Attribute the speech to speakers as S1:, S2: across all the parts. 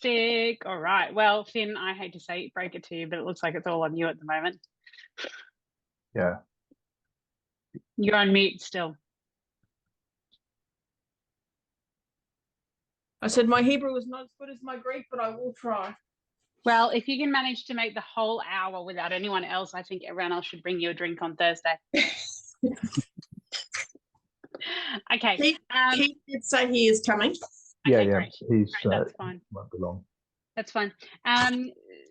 S1: Fantastic. All right. Well, Finn, I hate to break it to you, but it looks like it's all on you at the moment.
S2: Yeah.
S1: You're on mute still.
S3: I said my Hebrew is not as good as my Greek, but I will try.
S1: Well, if you can manage to make the whole hour without anyone else, I think everyone else should bring you a drink on Thursday. Okay.
S3: Keith did say he is coming.
S2: Yeah,
S1: Okay,
S2: yeah.
S1: great.
S2: He's
S1: That's fine.
S2: won't be long.
S1: That's fine.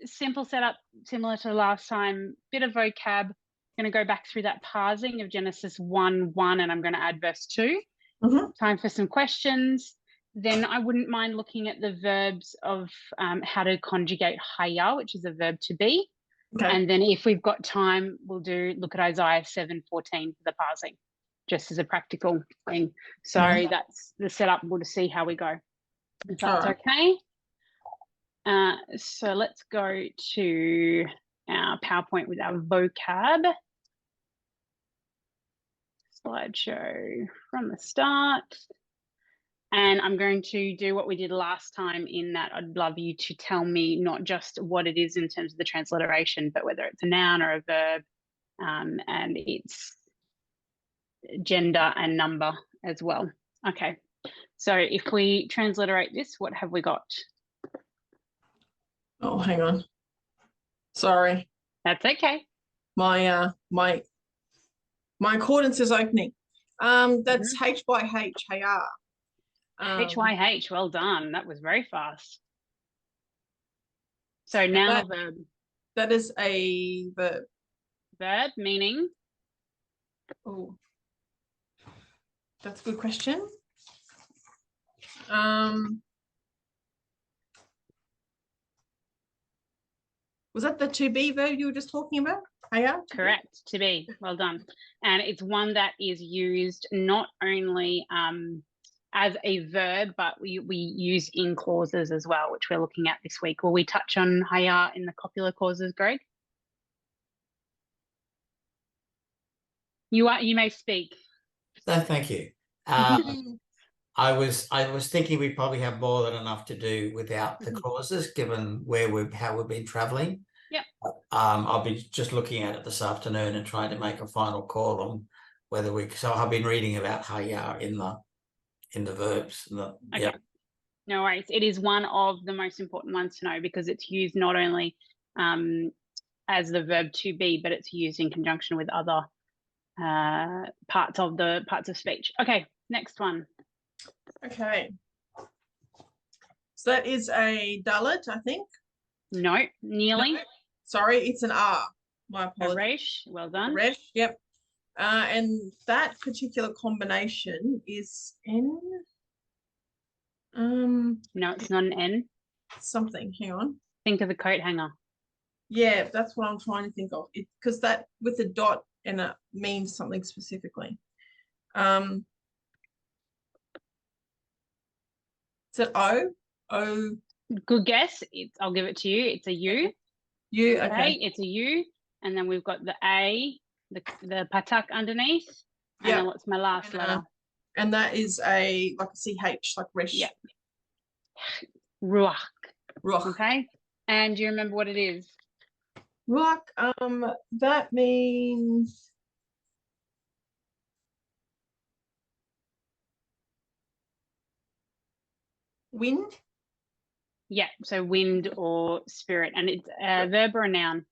S1: Simple setup, similar to last time. Bit of vocab. Going to go back through that parsing of Genesis 1:1, and I'm going to add verse 2. Time for some questions. Then I wouldn't mind looking at the verbs of how to conjugate haya, which is a verb to be.
S3: Okay.
S1: And then if we've got time, we'll look at Isaiah 7:14 for the parsing, just as a practical thing. So that's the setup. We'll just see how we go. If that's okay. So let's go to our PowerPoint with our vocab. Slideshow from the start. And I'm going to do what we did last time in that I'd love you to tell me not just what it is in terms of the transliteration, but whether it's a noun or a verb, and its gender and number as well. Okay, so if we transliterate this, what have we got?
S3: Oh, hang on. Sorry.
S1: That's okay.
S3: My accordance is opening. That's HYH, hayar.
S1: HYH, well done. That was very fast. So noun or verb?
S3: That is a verb.
S1: Verb meaning?
S3: Oh, that's a good question. Was that the to be verb you were just talking about? Haya?
S1: Correct, to be. Well done. And it's one that is used not only as a verb, but we use in clauses as well, which we're looking at this week. Will we touch on haya in the copular clauses, Greg? You may speak.
S4: No, thank you. I was thinking we probably have more than enough to do without the clauses, given how we've been travelling.
S1: Yep.
S4: I'll be just looking at it this afternoon and trying to make a final call on whether so I've been reading about haya in the verbs.
S1: Okay.
S4: Yeah.
S1: No worries. It is one of the most important ones to know because it's used not only as the verb to be, but it's used in conjunction with other parts of speech. Okay, next one.
S3: Okay. So that is a dalet, I think.
S1: No, nearly.
S3: No, sorry, it's an R. My apologies.
S1: A resh, well done.
S3: Resh, yep. And that particular combination is N.
S1: No, it's not an N.
S3: Something. Hang on.
S1: Think of a coat hanger.
S3: Yeah, that's what I'm trying to think of. Because that with a dot and it means something specifically. Is it O? O.
S1: Good guess. I'll give it to you. It's a U.
S3: U. Okay.
S1: It's a U, and then we've got the A, the patak underneath. And then what's my last letter?
S3: And that is like a CH, like resh.
S1: Yeah. Ruach.
S3: Ruach.
S1: Okay. And do you remember what it is?
S3: Ruach. That means wind.
S1: Yeah. So wind or spirit, and it's a verb or a noun.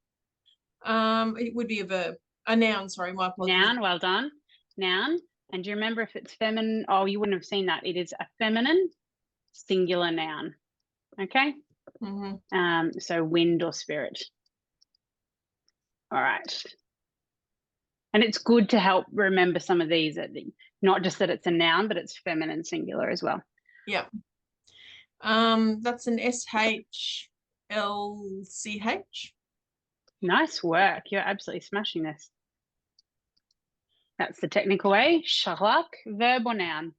S3: It would be a verb. A noun. Sorry, my apologies.
S1: Noun. Well done. Noun. And do you remember if it's feminine? Oh, you wouldn't have seen that. It is a feminine singular noun. Okay. So wind or spirit. All right. And it's good to help remember some of these, not just that it's a noun, but it's feminine singular as well.
S3: Yeah. That's an SHLCH.
S1: Nice work. You're absolutely smashing this. That's the technical way. Shalak, verb or noun?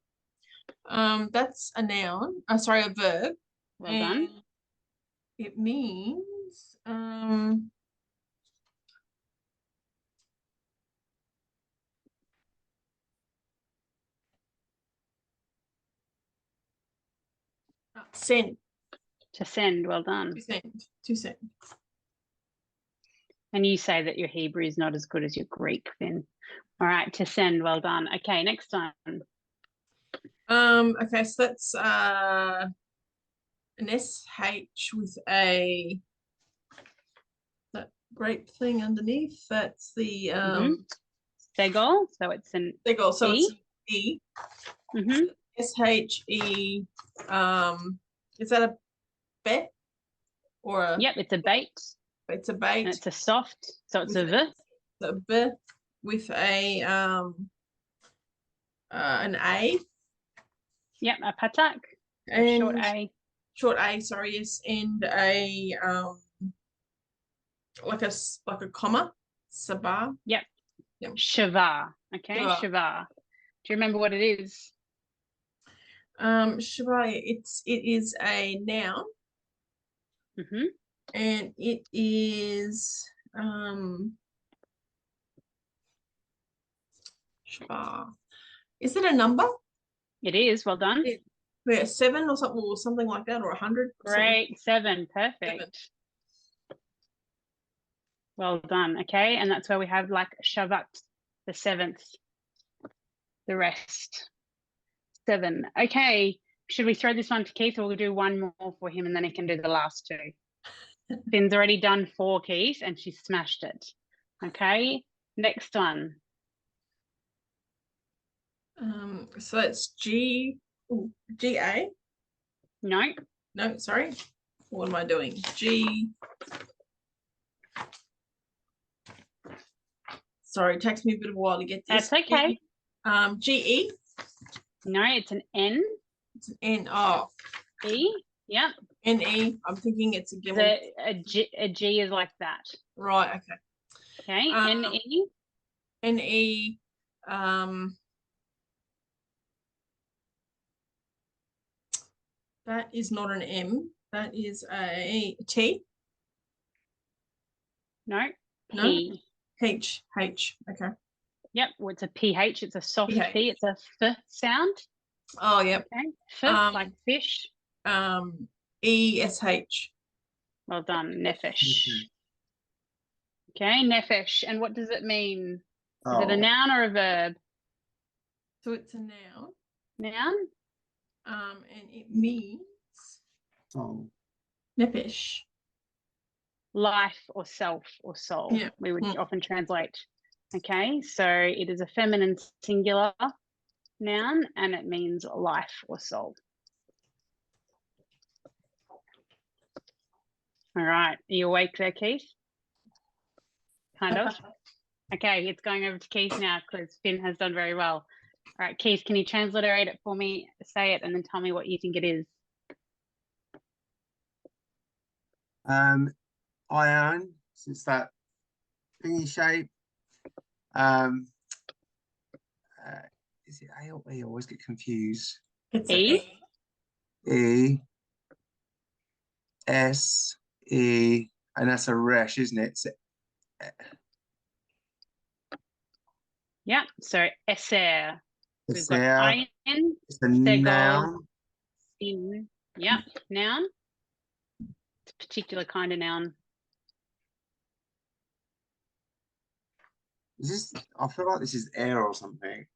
S3: That's a noun. Sorry, a verb.
S1: Well done.
S3: It means send.
S1: To send, well done.
S3: To send.
S1: And you say that your Hebrew is not as good as your Greek, Finn. All right, to send, well done. Okay, next one.
S3: Okay, so that's an SH with a that grape thing underneath. That's the
S1: Segol, so it's an
S3: Segol, so
S1: E.
S3: it's E.
S1: Mm-hmm.
S3: SHE. Is that a bet or a?
S1: Yep, it's a bait.
S3: It's a bait.
S1: And it's a soft, so it's
S3: with
S1: a V.
S3: A B with a an A.
S1: Yep, a patak.
S3: And
S1: Short A.
S3: Short A, sorry, yes, and a like a comma. Sabah.
S1: Yep.
S3: Yep.
S1: Shavar. Okay,
S3: Shavar.
S1: Shavar. Do you remember what it is?
S3: Shavar, it is a noun.
S1: Mm-hmm.
S3: And it is Shavar. Is it a number?
S1: It is, well done.
S3: Yeah, 7 or something like that, or 100.
S1: Great, 7, perfect.
S3: 7.
S1: Well done. Okay, and that's where we have like Shavat, the 7th, the rest. 7. Okay, should we throw this one to Keith, or we'll do one more for him and then he can do the last 2? Finn's already done 4, Keith, and she smashed it. Okay, next one.
S3: So it's GA.
S1: No.
S3: No, sorry. What am I doing? G. Sorry, it takes me a bit of a while to get this.
S1: That's okay.
S3: GE.
S1: No, it's an N.
S3: It's an N. Oh.
S1: E. Yep.
S3: NE. I'm thinking it's a gimel.
S1: A G is like that.
S3: Right. Okay.
S1: Okay. NE.
S3: NE. That is not an M. That is a T.
S1: No.
S3: No?
S1: P.
S3: H. Okay.
S1: Yep. Well, it's a PH. It's a soft
S3: PH.
S1: P. It's a F sound.
S3: Oh, yep.
S1: Okay. F, like fish.
S3: ESH.
S1: Well done. Nefesh. Okay. Nefesh. And what does it mean? Is it a noun or a verb?
S3: So it's a noun.
S1: Noun.
S3: And it means nefesh.
S1: Life or self or soul.
S3: Yeah.
S1: We would often translate. Okay. So it is a feminine singular noun and it means life or soul. All right. Are you awake there, Keith? Kind of. Okay, it's going over to Keith now because Finn has done very well. All right, Keith, can you transliterate it for me? Say it and then tell me what you think it is.
S5: Iron, so it's that thingy shape. Is it A or E? I always get confused.
S3: It's
S1: E.
S5: E. S. E. And that's a resh, isn't it? So,
S1: Yeah, so eser. We've got
S5: there.
S1: iron,
S5: It's a
S1: segol,
S5: noun.
S1: sin. Yeah, noun. It's a particular kind of noun.
S5: Is this? I feel like this is air or something.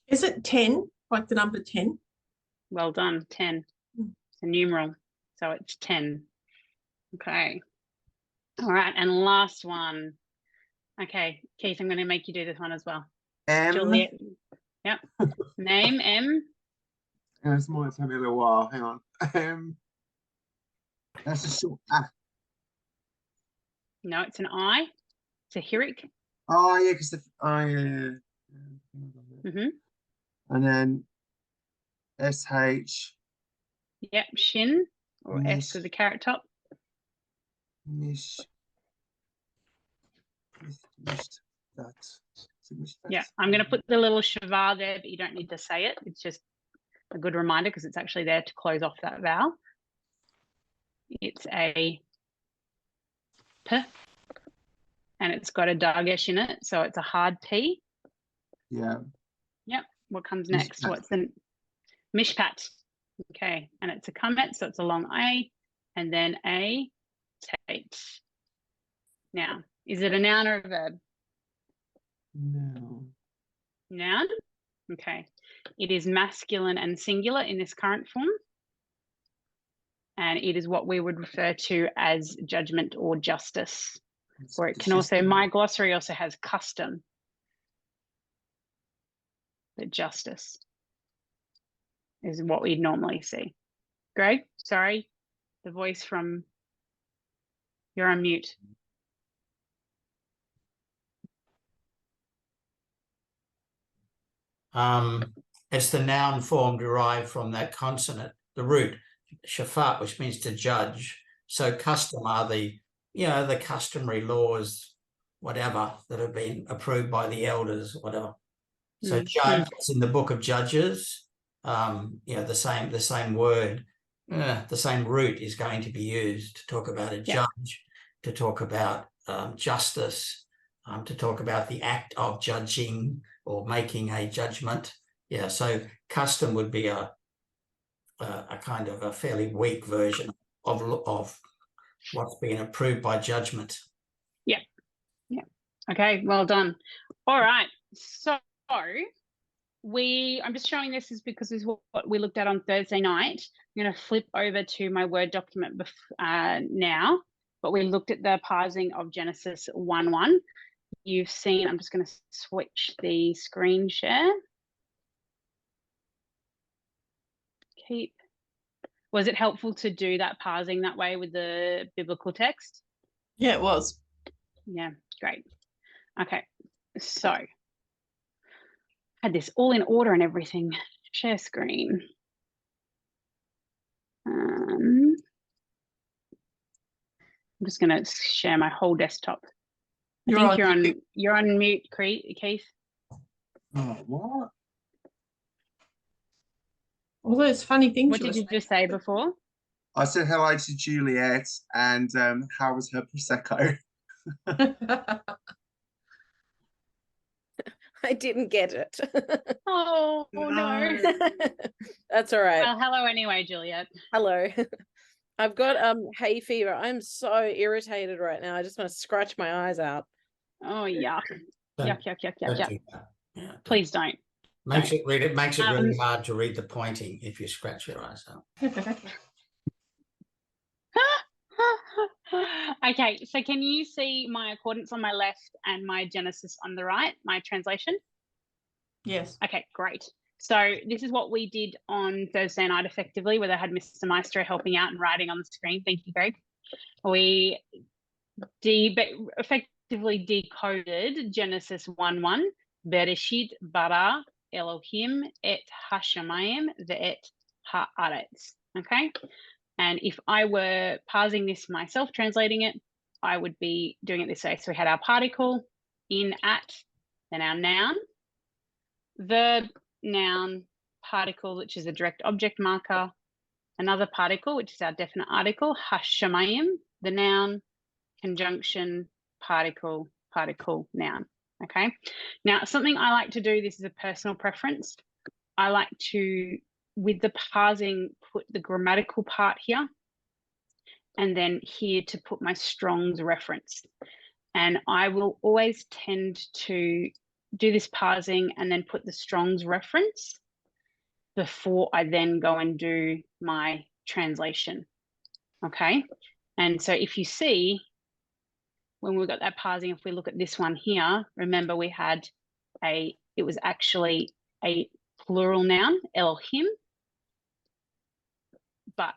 S3: Is it 10? Like the number 10?
S1: Well done, 10. It's a numeral, so it's 10. Okay. All right, and last one. Okay, Keith, I'm going to make you do this one as well.
S5: M.
S1: Juliet. Yep. Name, M.
S5: This might take me a little while. Hang on. That's a short.
S1: No, it's an I. It's a Hirik.
S5: Oh yeah, because and then SH.
S1: Yep, Shin or
S5: Mish.
S1: S with the carrot top.
S5: Mish.
S1: Yeah, I'm going to put the little shavar there, but you don't need to say it. It's just a good reminder because it's actually there to close off that vowel. It's a P, and it's got a dagesh in it, so it's a hard P.
S5: Yeah.
S1: Yep. What comes next? What's the mishpat? Okay, and it's a kamet, so it's a long A, and then a tate. Now, is it a noun or a verb?
S5: No.
S1: Noun. Okay. It is masculine and singular in this current form. And it is what we would refer to as judgment or justice. Or it can also, my glossary also has custom. But justice is what we'd normally see. Greg, sorry, the voice from, you're on mute.
S4: It's the noun form derived from that consonant, the root, shafat, which means to judge. So custom are the, the customary laws, whatever, that have been approved by the elders, whatever. So judge, it's in the book of Judges, the same word, the same root is going to be used to talk about a judge, to talk about justice, to talk about the act of judging or making a judgment. Yeah, so custom would be a kind of a fairly weak version of what's been approved by judgment.
S1: Yeah. Okay, well done. All right, so I'm just showing this is because this is what we looked at on Thursday night. I'm going to flip over to my Word document now, but we looked at the parsing of Genesis 1:1. You've seen, I'm just going to switch the screen share. Was it helpful to do that parsing that way with the biblical text?
S3: Yeah, it was.
S1: Yeah, great. Okay, so had this all in order and everything. Share screen. I'm just going to share my whole desktop. I think you're on mute, Keith.
S5: Oh, what?
S3: All those funny things.
S1: What did you just say before?
S5: I said hello to Juliet and how was her Prosecco?
S6: I didn't get it.
S1: Oh, no.
S6: That's all right.
S1: Well, hello anyway, Juliet.
S6: Hello. I've got hay fever. I'm so irritated right now. I just want to scratch my eyes out.
S1: Oh, yuck. Yuck.
S4: Yeah,
S1: Please don't.
S4: Makes it really hard to read the pointing if you scratch your eyes out.
S1: Okay, so can you see my accordance on my left and my Genesis on the right, my translation?
S3: Yes.
S1: Okay, great. So this is what we did on Thursday night effectively, where they had Mr. Maestro helping out and writing on the screen. Thank you, Greg. We effectively decoded Genesis 1:1, Bereshit bara Elohim et hashamayim ve'et haaretz. Okay, and if I were parsing this myself, translating it, I would be doing it this way. So we had our particle, in, at, then our noun, verb, noun, particle, which is a direct object marker, another particle, which is our definite article, hashamayim, the noun, conjunction, particle, noun. Okay. Now, something I like to do, this is a personal preference. I like to, with the parsing, put the grammatical part here, and then here to put my Strong's reference. And I will always tend to do this parsing and then put the Strong's reference before I then go and do my translation. Okay. And so if you see, when we got that parsing, if we look at this one here, remember we had it was actually a plural noun, Elohim, but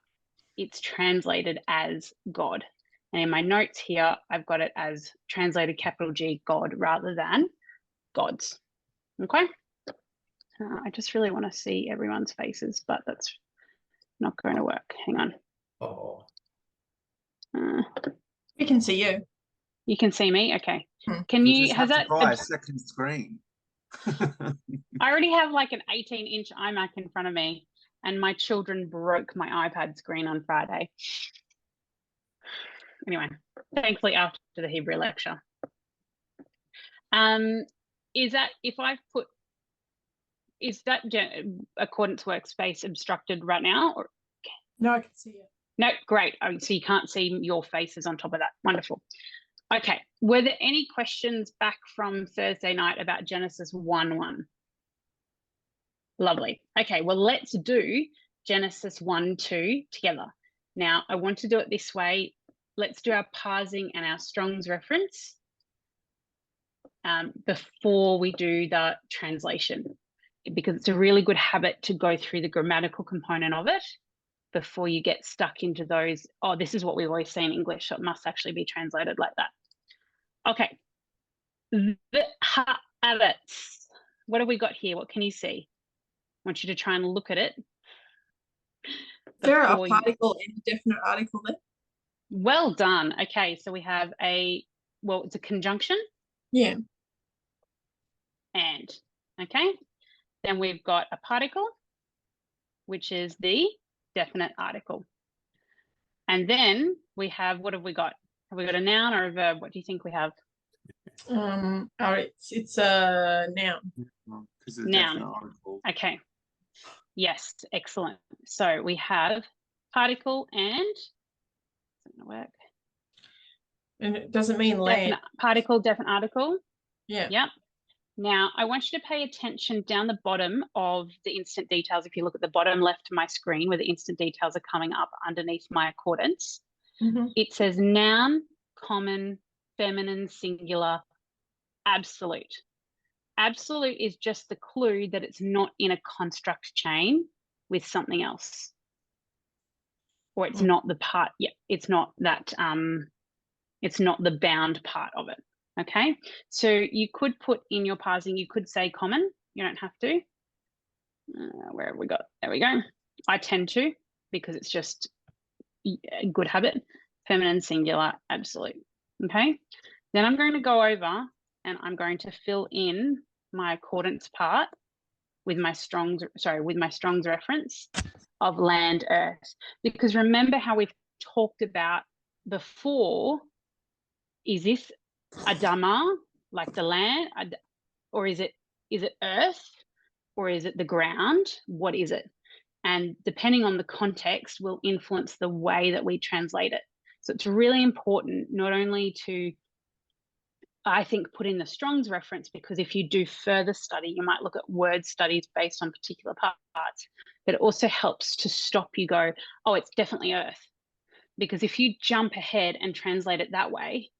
S1: it's translated as God. And in my notes here, I've got it as translated capital G, God, rather than gods. Okay. I just really want to see everyone's faces, but that's not going to work. Hang on.
S4: Oh.
S3: We can see you.
S1: You can see me? Okay. Can you, has that,
S5: buy a second screen?
S1: I already have like an 18-inch iMac in front of me, and my children broke my iPad screen on Friday. Anyway, thankfully after the Hebrew lecture. Is that, if I put, is that Accordance Workspace obstructed right now? Or?
S3: No, I can see you.
S1: No, great. Oh, so you can't see your faces on top of that. Wonderful. Okay. Were there any questions back from Thursday night about Genesis 1:1? Lovely. Okay, well, let's do Genesis 1:2 together. Now, I want to do it this way. Let's do our parsing and our Strong's reference before we do the translation, because it's a really good habit to go through the grammatical component of it before you get stuck into those, oh, this is what we always say in English, so it must actually be translated like that. Okay. The habits. What have we got here? What can you see? I want you to try and look at it.
S3: Is there a
S1: before you-
S3: particle and a definite article there?
S1: Well done. Okay, so we have well, it's a conjunction
S3: Yeah.
S1: and, okay? Then we've got a particle, which is the definite article. And then we have, what have we got? Have we got a noun or a verb? What do you think we have?
S3: It's a noun.
S5: Because of
S1: Noun.
S5: definite article.
S1: Okay. Yes, excellent. So we have particle and, it's not gonna work.
S3: And it doesn't mean land.
S1: Definite particle, definite article.
S3: Yeah.
S1: Yep. Now, I want you to pay attention down the bottom of the instant details. If you look at the bottom left of my screen where the instant details are coming up underneath my accordance, it says noun, common, feminine, singular, absolute. Absolute is just the clue that it's not in a construct chain with something else. Or it's not the part, yeah, it's not that, it's not the bound part of it. Okay, so you could put in your parsing, you could say common, you don't have to. Where have we got? There we go. I tend to, because it's just a good habit. Feminine, singular, absolute. Okay, then I'm going to go over and I'm going to fill in my accordance part with my Strong's, with my Strong's reference of land, earth. Because remember how we've talked about before, is this Adama, like the land, or is it earth, or is it the ground? What is it? And depending on the context will influence the way that we translate it. So it's really important not only to, I think, put in the Strong's reference, because if you do further study, you might look at word studies based on particular parts, but it also helps to stop you go, oh, it's definitely earth. Because if you jump ahead and translate it that way,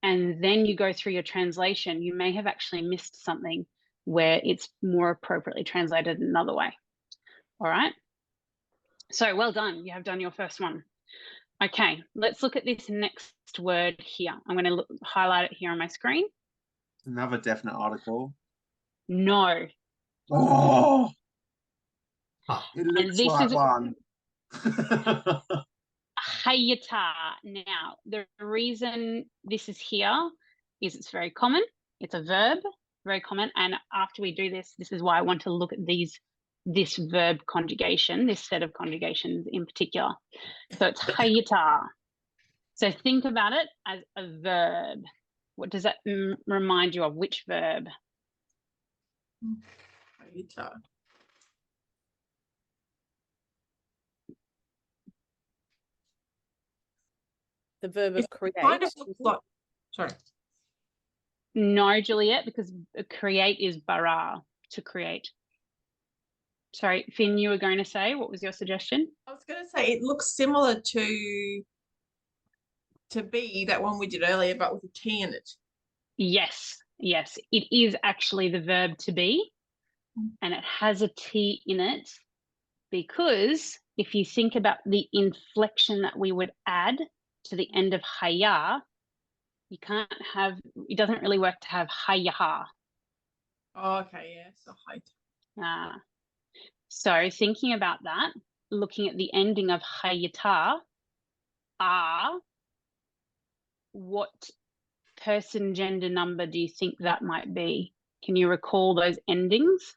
S1: and then you go through your translation, you may have actually missed something where it's more appropriately translated another way. All right. So well done. You have done your first one. Okay, let's look at this next word here. I'm going to highlight it here on my screen.
S5: Another definite article.
S1: No.
S5: Oh,
S4: Ah,
S5: it looks
S1: this
S5: like
S1: is-
S5: one.
S1: Hayata. Now, the reason this is here is it's very common. It's a verb, very common. And after we do this, this is why I want to look at this verb conjugation, this set of conjugations in particular. So it's hayata. So think about it as a verb. What does that remind you of? Which verb?
S6: The verb of create.
S3: Kind of looks like, sorry.
S1: No, Juliet, because create is bara, to create. Sorry, Finn, you were going to say, what was your suggestion?
S3: I was going to say it looks similar to be that one we did earlier, but with a T in it.
S1: Yes, yes, it is actually the verb to be, and it has a T in it because if you think about the inflection that we would add to the end of haya, you can't have, it doesn't really work to have hayaha.
S3: Oh, okay, yeah, so height.
S1: So thinking about that, looking at the ending of hayata, what person, gender, number do you think that might be? Can you recall those endings?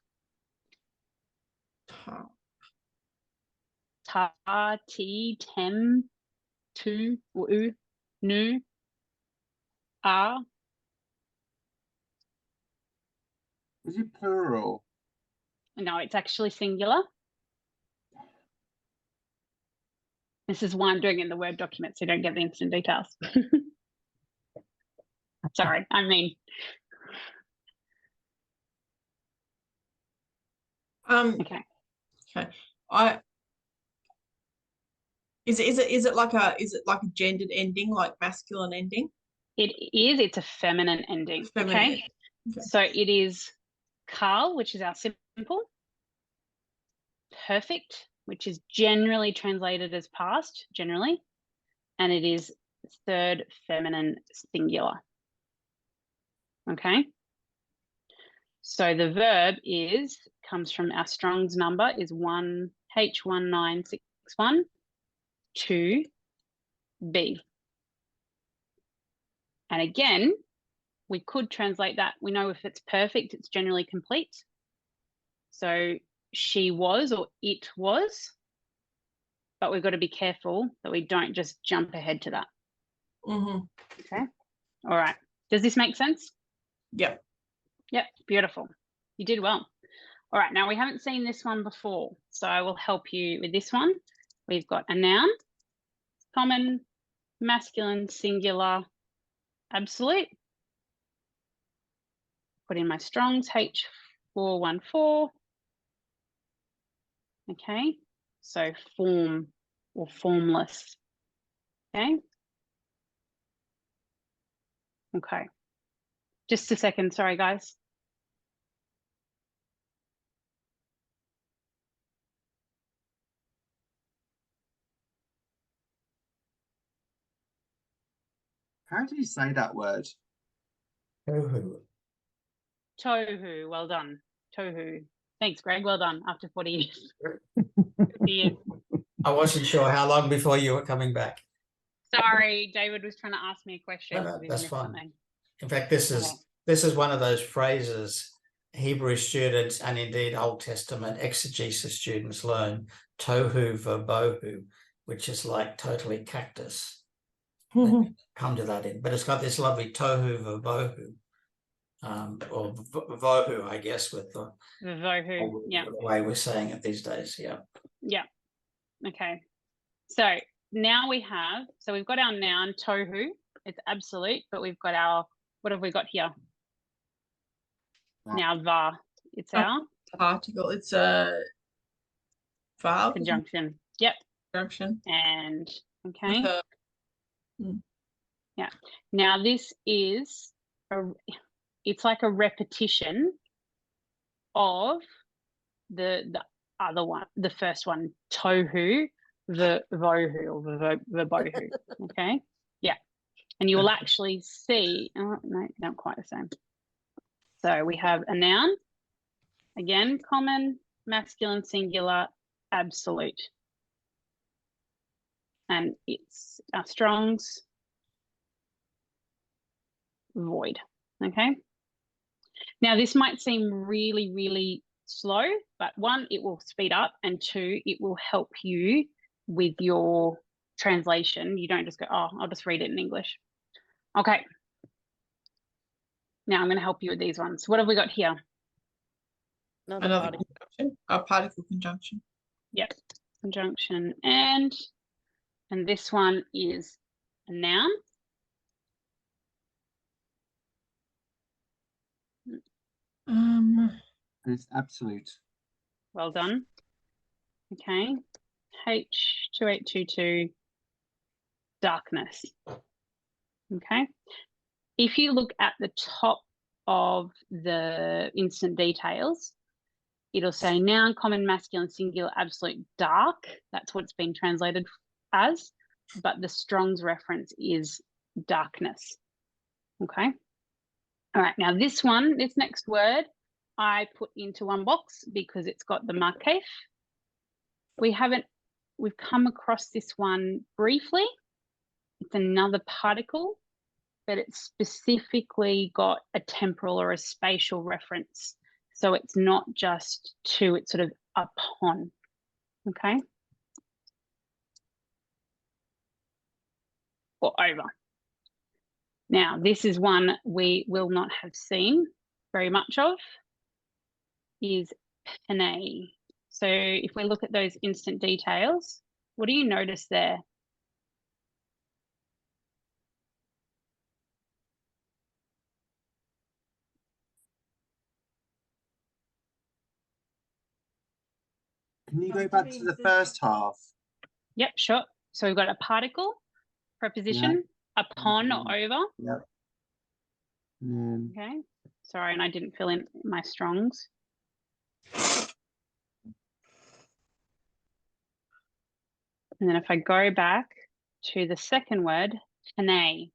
S1: Ta, ti, tem, tu, u, nu, a.
S5: Is it plural?
S1: No, it's actually singular. This is why I'm doing it in the Word document, so you don't get the instant details. Sorry, I mean, okay.
S3: Okay. Is it like a gendered ending, like masculine ending?
S1: It is, it's a feminine ending.
S3: Feminine
S1: Okay.
S3: ending. Okay.
S1: So it is Carl, which is our simple, perfect, which is generally translated as past, generally, and it is third feminine singular. Okay. So the verb comes from our Strong's number is H1961 to be. And again, we could translate that. We know if it's perfect, it's generally complete. So she was or it was, but we've got to be careful that we don't just jump ahead to that.
S3: Mm-hmm.
S1: Okay. All right. Does this make sense?
S3: Yep.
S1: Yep. Beautiful. You did well. All right. Now we haven't seen this one before, so I will help you with this one. We've got a noun, common, masculine, singular, absolute. Put in my Strong's H414. Okay. So form or formless. Okay. Okay. Just a second. Sorry, guys.
S5: How do you say that word?
S4: Tohu.
S1: Tohu. Well done. Tohu. Thanks, Greg. Well done. After 40 years. 50 years.
S4: I wasn't sure how long before you were coming back.
S1: Sorry, David was trying to ask me a question.
S4: No,
S1: We
S4: that's
S1: missed
S4: fine.
S1: something.
S4: In fact, this is one of those phrases Hebrew students and indeed Old Testament exegesis students learn, tohu vabohu, which is like totally cactus.
S3: Mm-hmm.
S4: Come to that in, but it's got this lovely tohu vabohu, or vohu, I guess, with the
S1: Vohu. Yeah.
S4: way we're saying it these days. Yeah.
S1: Yeah. Okay. So now we've got our noun tohu. It's absolute, but we've got our, what have we got here? Now va. It's our
S3: Particle. It's a vowel
S1: conjunction. Yep.
S3: conjunction.
S1: And okay.
S3: With a,
S1: Yeah. Now this is it's like a repetition of the other one, the first one, tohu, the vohu or the bohu. Okay. Yeah. And you will actually see, oh no, not quite the same. So we have a noun, again, common, masculine, singular, absolute. And it's our Strong's void. Okay. Now this might seem really, really slow, but one, it will speed up, and two, it will help you with your translation. You don't just go, oh, I'll just read it in English. Okay. Now I'm going to help you with these ones. What have we got here?
S3: another
S6: particle.
S3: conjunction. A particle conjunction.
S1: Yep. Conjunction and this one is a noun.
S5: It's absolute.
S1: Well done. Okay. H2822 darkness. Okay. If you look at the top of the instant details, it'll say noun, common, masculine, singular, absolute, dark. That's what it's been translated as, but the Strong's reference is darkness. Okay. All right. Now this next word, I put into one box because it's got the marquef. We've come across this one briefly. It's another particle, but it's specifically got a temporal or a spatial reference. So it's not just to, it's sort of upon. Okay. Or over. Now, this is one we will not have seen very much of, is pene. So if we look at those instant details, What do you notice there?
S5: Can you go
S3: Does
S5: back
S3: mean
S5: to the
S3: the-
S5: first half?
S1: Yep, sure. So we've got a particle, preposition, upon or over.
S5: Yep. And then
S1: Okay. Sorry, and I didn't fill in my strongs. And then if I go back to the second word, panay,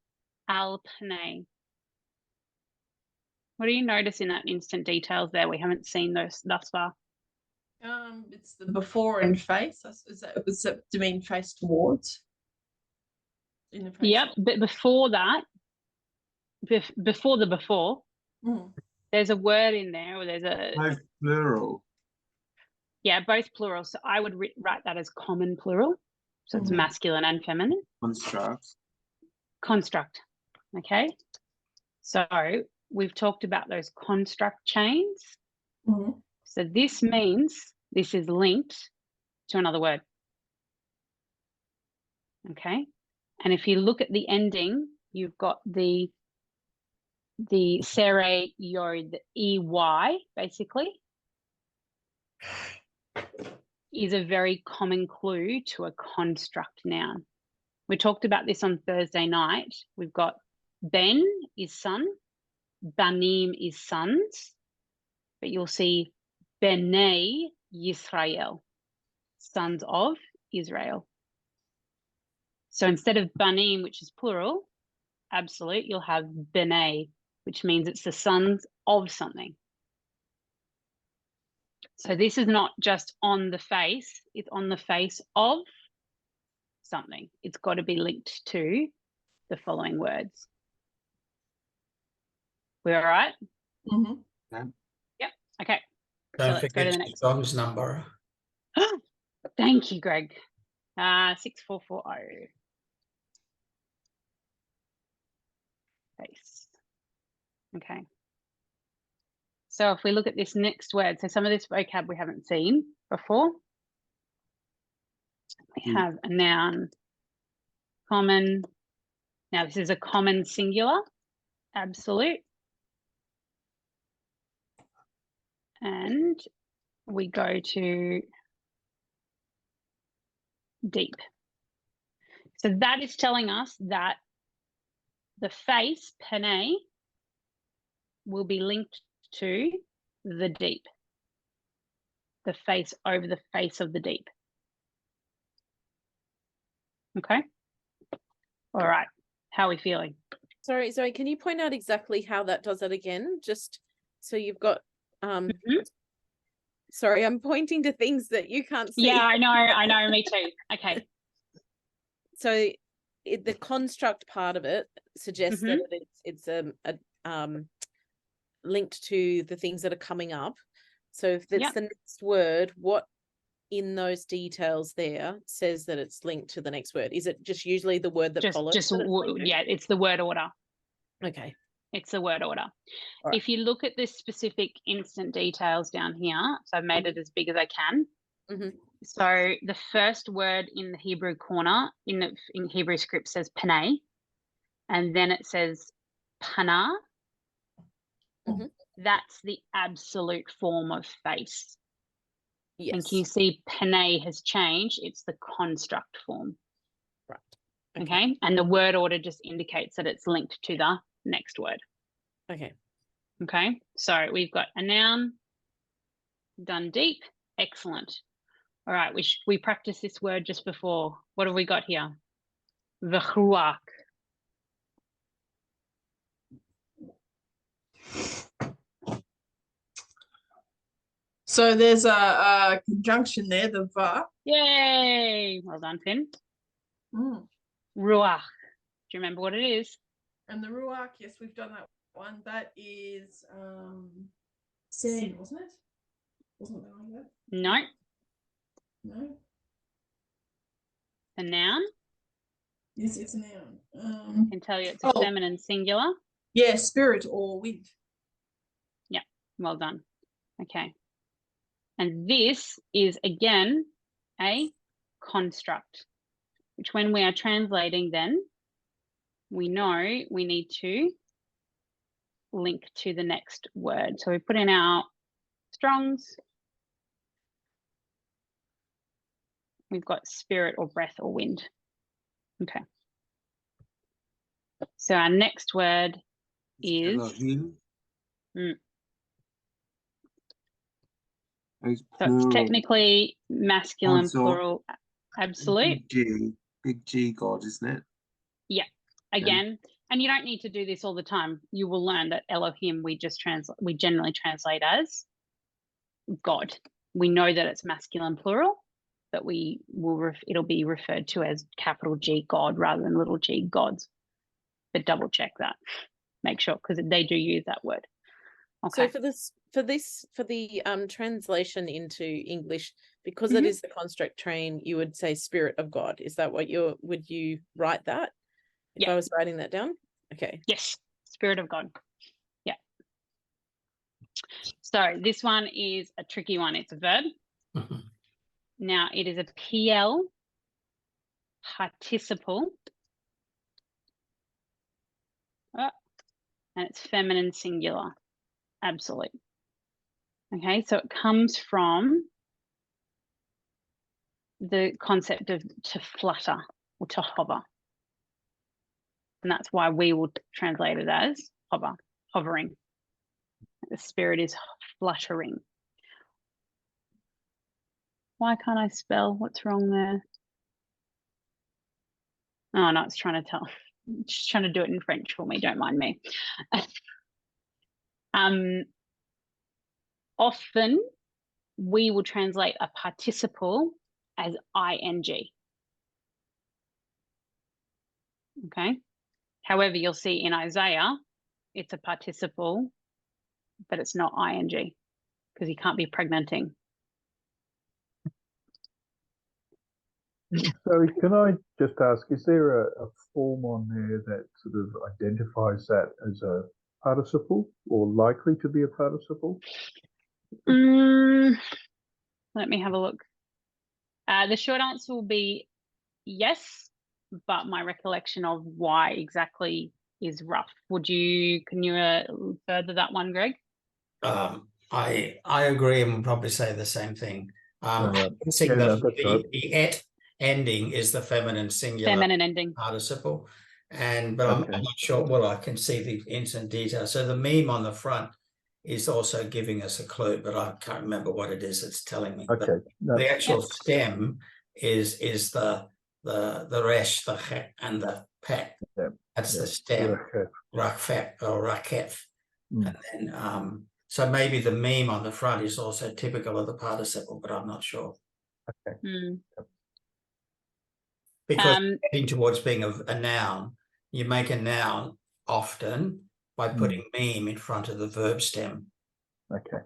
S1: al panay. What do you notice in that instant details there? We haven't seen those thus far.
S3: It's the before and face. Is that to mean face towards? In the face.
S1: Yep, but before that, before the before,
S3: Mm.
S1: there's a word in there, or there's a,
S5: both plural.
S1: yeah, both plural. So I would write that as common plural. So it's
S3: Mhm.
S1: masculine and feminine.
S5: Construct.
S1: Construct. Okay. So we've talked about those construct chains.
S3: Mhm.
S1: So this means this is linked to another word. Okay. And if you look at the ending, you've got the sere yod, the EY, basically, is a very common clue to a construct noun. We talked about this on Thursday night. We've got Ben is son, Banim is sons, but you'll see B'nai Yisrael, sons of Israel. So instead of Banim, which is plural, absolute, you'll have B'nai, which means it's the sons of something. So this is not just on the face, it's on the face of something. It's got to be linked to the following words. We all right?
S3: Mhm.
S1: Yep. Okay.
S4: Don't
S1: let's go to
S4: forget
S1: the
S4: your
S1: next.
S4: Strong's number.
S1: Thank you, Greg. 6440. Face. Okay. So if we look at this next word, so some of this vocab we haven't seen before. We have a noun, common. Now this is a common singular, absolute. And we go to deep. So that is telling us that the face, pene, will be linked to the deep. The face over the face of the deep. Okay. All right. How are we feeling?
S6: Sorry, can you point out exactly how that does it again? Just so you've got sorry, I'm pointing to things that you can't see.
S1: Yeah, I know, me too. Okay.
S6: So the construct part of it suggests that it's linked to the things that are coming up. So if that's the next word, what in those details there says that it's linked to the next word? Is it just usually the word that follows?
S1: It's the word order.
S6: Okay.
S1: It's the word order.
S6: Right.
S1: If you look at this specific instant details down here, so I've made it as big as I can. So the first word in the Hebrew corner in Hebrew script says panay, and then it says pana. That's the absolute form of face.
S6: Yes.
S1: And can you see panay has changed? It's the construct form.
S6: Right.
S1: Okay. And the word order just indicates that it's linked to the next word.
S6: Okay.
S1: Okay. So we've got a noun, done deep. Excellent. All right. We practiced this word just before. What have we got here? V'chuach.
S3: So there's a conjunction there, the va.
S1: Yay. Well done, Finn.
S3: Mm.
S1: Ruach. Do you remember what it is?
S3: And the ruach, yes, we've done that one. That is sand, wasn't it? Wasn't that like that?
S1: No.
S3: No.
S1: A noun.
S3: Yes, it's a noun.
S1: I can tell you it's a feminine singular.
S3: Yeah, spirit or wind.
S1: Yeah, well done. Okay. And this is again a construct, which when we are translating, then we know we need to link to the next word. So we put in our Strongs. We've got spirit or breath or wind. Okay. So our next word is
S5: Elohim.
S1: Mm.
S5: It's
S1: so
S5: plural.
S1: it's technically masculine,
S5: Also,
S1: plural, absolute.
S5: Big G God, isn't it?
S1: Yeah. Again, and you don't need to do this all the time. You will learn that Elohim we generally translate as God. We know that it's masculine plural, but it'll be referred to as capital G God rather than little g gods. But double check that. Make sure, because they do use that word. Okay.
S6: So for the translation into English, because
S1: Mhm.
S6: it is the construct train, you would say Spirit of God. Is that what would you write that? If
S1: Yeah.
S6: I was writing that down? Okay.
S1: Yes, Spirit of God. Yeah. So this one is a tricky one. It's a verb.
S4: Mhm.
S1: Now it is a PL participle. And it's feminine singular. Absolute. Okay, so it comes from the concept of to flutter or to hover. And that's why we will translate it as hover, hovering. The spirit is fluttering. Why can't I spell? What's wrong there? Oh, no, it's trying to tell. It's just trying to do it in French for me. Don't mind me. Often we will translate a participle as ing. Okay. However, you'll see in Isaiah, it's a participle, but it's not ing because he can't be pregnanting.
S2: Sorry, can I just ask, is there a form on there that sort of identifies that as a participle or likely to be a participle?
S1: Let me have a look. The short answer will be yes, but my recollection of why exactly is rough. Can you further that one, Greg?
S4: I agree and would probably say the same thing.
S2: Right.
S4: Guessing
S2: Yeah,
S4: that
S2: no, that's right.
S4: the et ending is the feminine singular
S1: Feminine ending.
S4: participle, but I'm
S2: Okay.
S4: not sure. Well, I can see the instant detail. So the meme on the front is also giving us a clue, but I can't remember what it is it's telling me. But
S2: Okay. No,
S4: the actual stem is the resh, the chet, and the pet.
S2: Yeah,
S4: That's
S2: yeah.
S4: the stem,
S2: Okay.
S4: rakfet or rakef.
S2: Mm.
S4: And then so maybe the meme on the front is also typical of the participle, but I'm not sure. Because heading towards being a noun, you make a noun often by putting meme in front of the verb stem.
S2: Okay.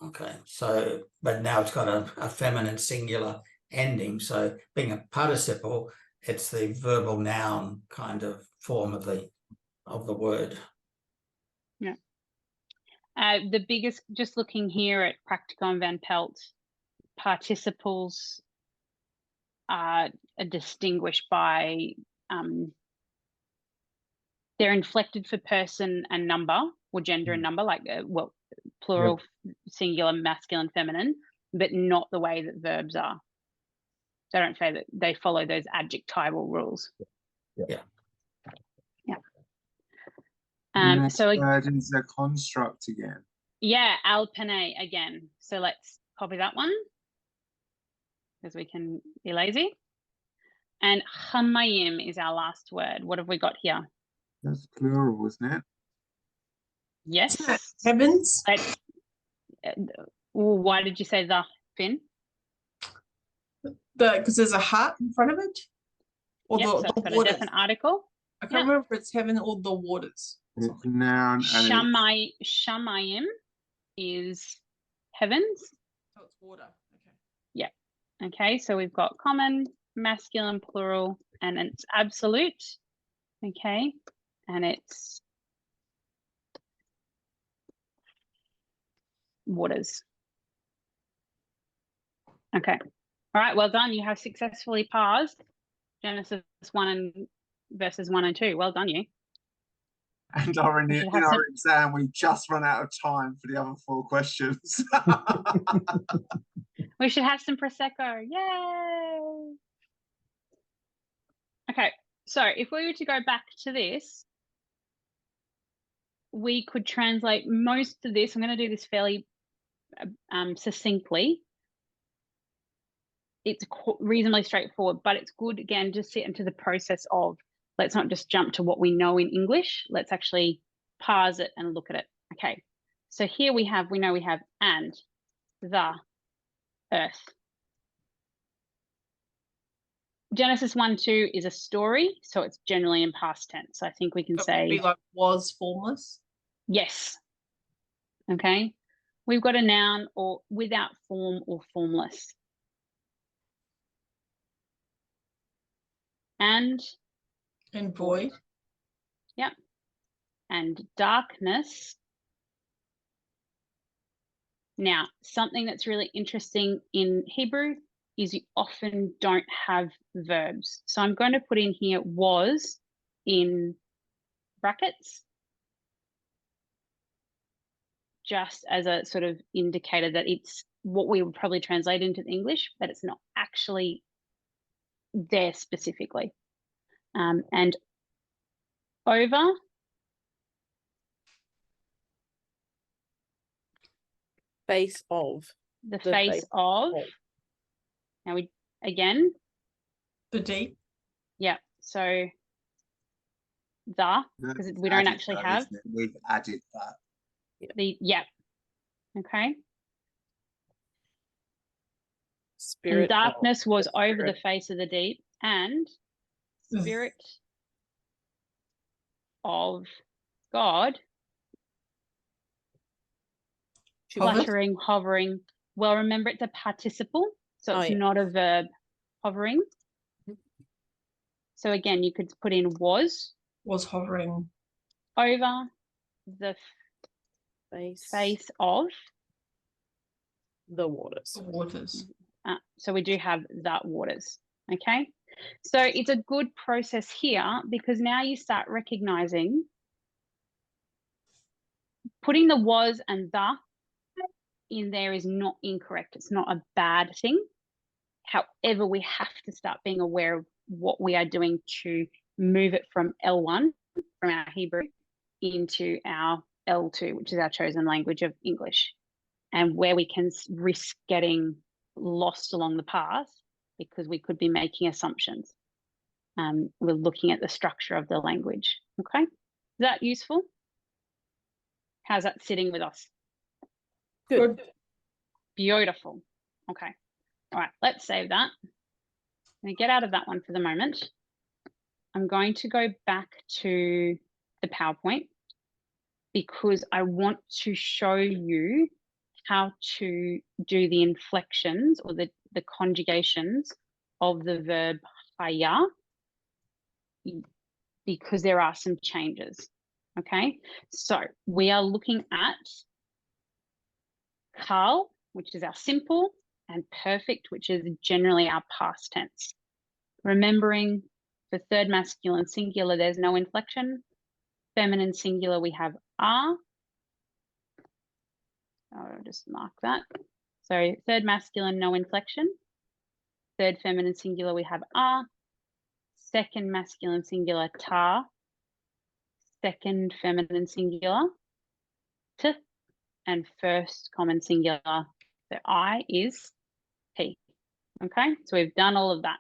S4: Okay, so but now it's got a feminine singular ending. So being a participle, it's the verbal noun kind of form of the word.
S1: Yeah. The biggest, just looking here at Practico and Van Pelt, participles are distinguished by they're inflected for person and number or gender and number, like plural, singular, masculine, feminine, but not the way that verbs are. They don't say that they follow those adjectival rules.
S4: Yeah.
S1: So
S5: word is a construct again.
S1: yeah, alpene again. So let's copy that one because we can be lazy. And chamayim is our last word. What have we got here?
S5: That's plural, isn't it?
S1: Yes.
S3: Heavens.
S1: Why did you say the, Finn?
S3: Because there's a heart in front of it. Or
S1: Yep, so
S3: the
S1: it's got a
S3: waters.
S1: definite article.
S3: I can't remember if it's heaven or the waters.
S5: It's noun and
S1: Shamayim is heavens.
S3: So it's water. Okay.
S1: Yeah. Okay, so we've got common, masculine, plural, and it's absolute. Okay, and it's waters. Okay, All right, well done. You have successfully parsed Genesis 1 and verses 1 and 2. Well done, you.
S5: And
S1: We
S5: in
S1: should have
S5: our
S1: some-
S5: exam, we just run out of time for the other 4 questions.
S1: We should have some Prosecco. Yay! Okay, so if we were to go back to this, we could translate most of this. I'm going to do this fairly succinctly. It's reasonably straightforward, but it's good, again, just sit into the process of, let's not just jump to what we know in English. Let's actually parse it and look at it. Okay, so here we know we have and, the, earth. Genesis 1-2 is a story, so it's generally in past tense. So I think we can
S3: It would
S1: say
S3: be like was formless.
S1: yes. Okay, we've got a noun or without form or formless. And
S3: void.
S1: Yep. And darkness. Now, something that's really interesting in Hebrew is you often don't have verbs. So I'm going to put in here was in brackets, just as a sort of indicator that it's what we would probably translate into English, but it's not actually there specifically. And over,
S6: Face of.
S1: the
S6: The
S1: face
S6: face
S1: of.
S6: of.
S1: Now we, again,
S3: The deep.
S1: yeah, so the, because we don't actually have
S5: We've added that.
S1: the, yeah, okay.
S6: Spirit
S1: And darkness was over
S6: Spirit.
S1: the face of the deep, and Spirit of God, fluttering, hovering. Well, remember it's a participle, so it's not a verb, hovering. So again, you could put in was
S3: hovering
S1: over the face of
S6: the waters.
S1: So we do have that waters. Okay, so it's a good process here because now you start recognizing putting the was and the in there is not incorrect. It's not a bad thing. However, we have to start being aware of what we are doing to move it from L1, from our Hebrew, into our L2, which is our chosen language of English, and where we can risk getting lost along the path because we could be making assumptions. We're looking at the structure of the language. Okay, is that useful? How's that sitting with us?
S3: Good.
S1: Beautiful. Okay. All right, let's save that. I'm going to get out of that one for the moment. I'm going to go back to the PowerPoint because I want to show you how to do the inflections or the conjugations of the verb haya, because there are some changes. Okay, so we are looking at kal, which is our simple, and perfect, which is generally our past tense. Remembering for third masculine singular, there's no inflection. Feminine singular, we have are. I'll just mark that. So third masculine, no inflection. Third feminine singular, we have are. Second masculine singular, ta. Second feminine singular, t. And first common singular, the I is he. Okay, so we've done all of that.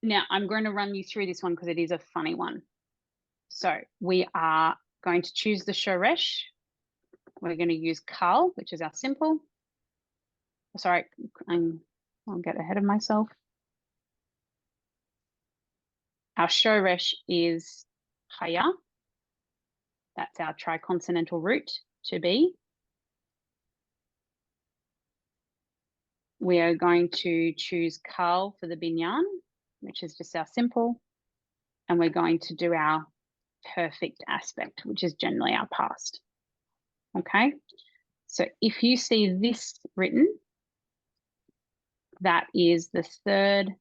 S1: Now I'm going to run you through this one because it is a funny one. So we are going to choose the shoresh. We're going to use kal, which is our simple. Sorry, I'll get ahead of myself. Our shoresh is haya. That's our triconsonantal root, to be. We are going to choose kal for the binyan, which is just our simple. And we're going to do our perfect aspect, which is generally our past. Okay, so if you see this written, that is the third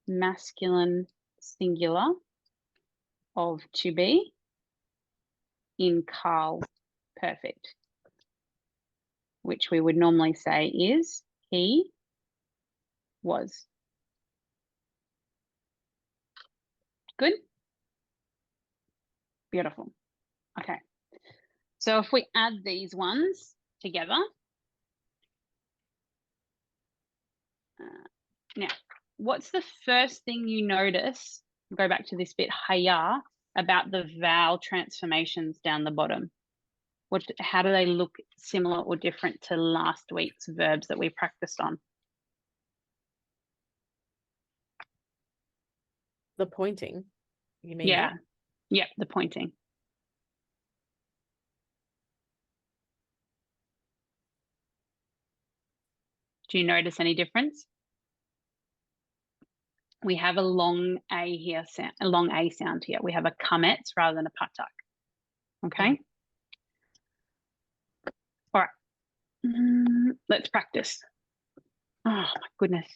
S1: masculine singular of to be in Carl perfect, which we would normally say is he was. Good? Beautiful. Okay. So if we add these ones together, now, what's the first thing you notice? Go back to this bit, haya, about the vowel transformations down the bottom. How do they look similar or different to last week's verbs that we practiced on?
S6: The pointing, you mean?
S1: Yeah.
S6: That?
S1: Yep, the pointing. Do you notice any difference? We have a long A here, a long A sound here. We have a kamets rather than a patak. Okay. All right. Let's practice. Oh my goodness.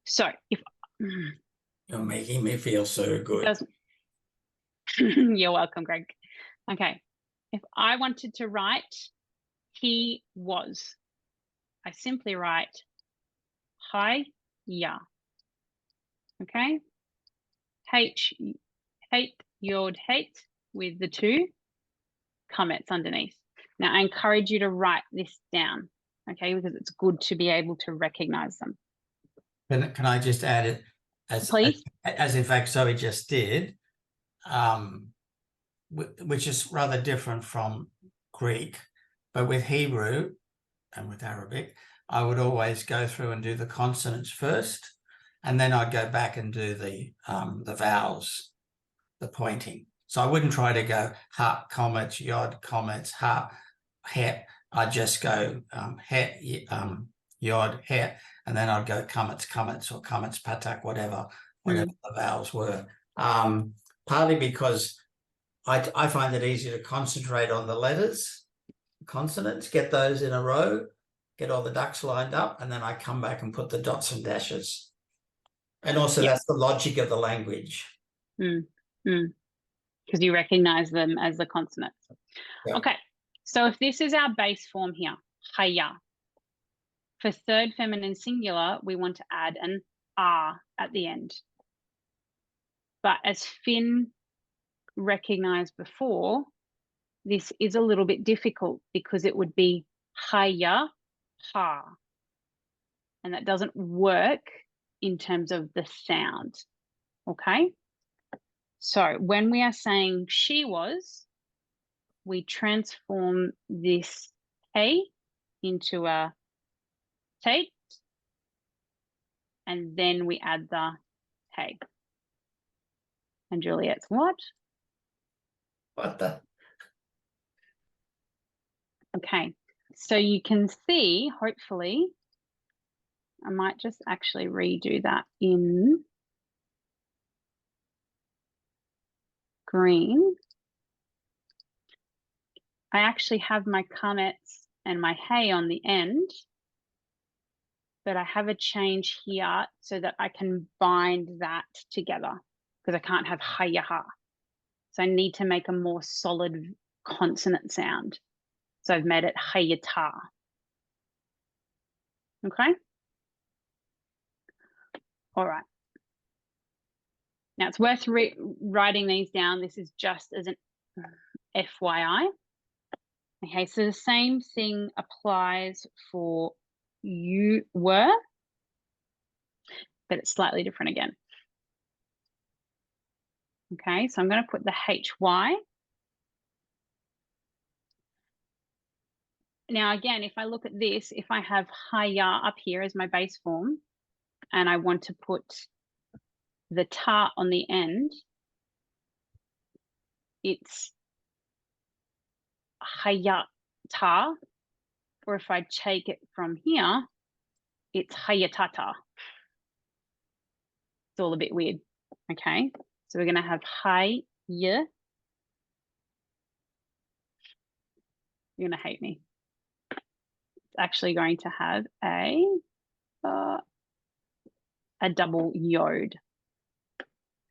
S1: So if
S4: You're making me feel so good.
S1: you're welcome, Greg. Okay. If I wanted to write he was, I simply write hi, ya. Okay. Hate, yod, hate with the two comments underneath. Now I encourage you to write this down, okay, because it's good to be able to recognize them.
S4: Can I just add it
S1: Please?
S4: as in fact Zoe just did, which is rather different from Greek, but with Hebrew and with Arabic, I would always go through and do the consonants first, and then I'd go back and do the vowels, the pointing. So I wouldn't try to go ha, comets, yod, comets, ha, het. I'd just go het, yod, het, and then I'd go comets, or comets, patak, whatever the vowels were. Partly because I find it easier to concentrate on the letters, consonants, get those in a row, get all the ducks lined up, and then I come back and put the dots and dashes. And also that's the logic of the language.
S1: Because you recognize them as the consonants. Yeah. Okay, so if this is our base form here, haya, for third feminine singular, we want to add an ah at the end. But as Finn recognized before, this is a little bit difficult because it would be haya, ha. And that doesn't work in terms of the sound, okay? So when we are saying she was, we transform this hey into a take, and then we add the hey. And Juliet's what?
S4: What the?
S1: Okay, so you can see, hopefully, I might just actually redo that in green. I actually have my comets and my hey on the end, but I have a change here so that I can bind that together because I can't have hayaha. So I need to make a more solid consonant sound. So I've made it hayata. Okay. All right. Now it's worth writing these down. This is just as an FYI. Okay, so the same thing applies for you were, but it's slightly different again. Okay, so I'm going to put the HY. Now, again, if I look at this, if I have haya up here as my base form, and I want to put the ta on the end, it's hayata, or if I take it from here, it's hayatata. It's all a bit weird. Okay, so we're going to have hay. You're going to hate me. It's actually going to have a a double yod.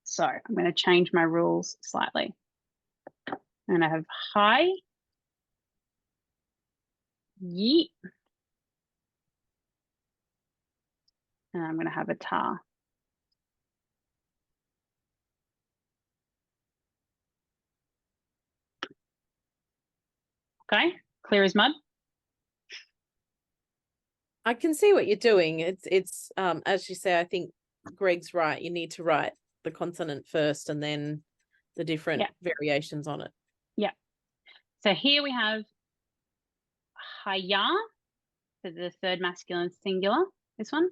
S1: So I'm going to change my rules slightly. I'm going to have hi, yi, and I'm going to have a ta. Okay, clear as mud.
S6: I can see what you're doing. It's as you say, I think Greg's right. You need to write the consonant first and then the different variations on it.
S1: Yeah. So here we have haya for the third masculine singular. This one.